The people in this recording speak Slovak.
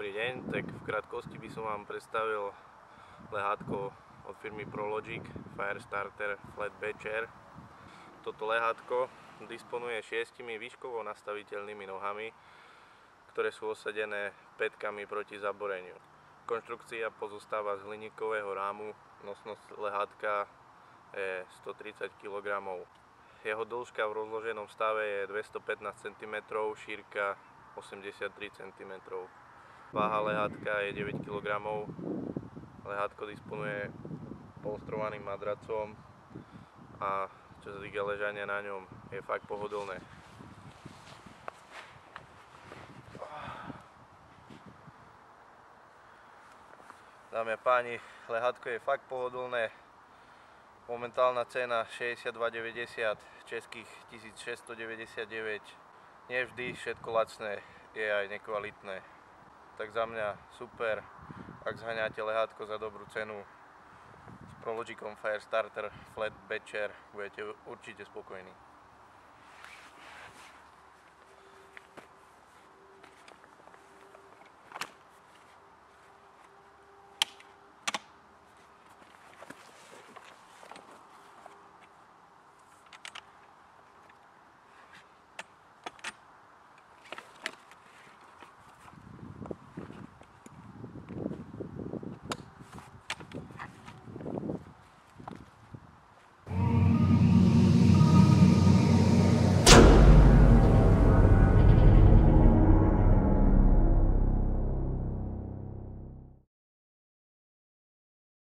Dobrý deň, tak v krátkosti by som vám predstavil lehátko od firmy ProLogic Firestarter Flat Bed Chair. Toto lehátko disponuje 6 výškovo nastaviteľnými nohami, ktoré sú osadené pätkami proti zaboreniu. Konštrukcia pozostáva z hliníkového rámu, nosnosť lehátka je 130 kg. Jeho dĺžka v rozloženom stave je 215 cm, šírka 83 cm. Váha lehátka je 9 kg. Lehátko disponuje polstrovaným madracom a čo sa týka ležania na ňom, je fakt pohodlné. Dámy a páni, lehátko je fakt pohodlné. Momentálna cena 62,90, českých 1699. Nevždy všetko lacné je aj nekvalitné. Tak za mňa super, ak zhaňáte lehátko za dobrú cenu s ProLogicom Firestarter Flat Bed Chair, budete určite spokojní.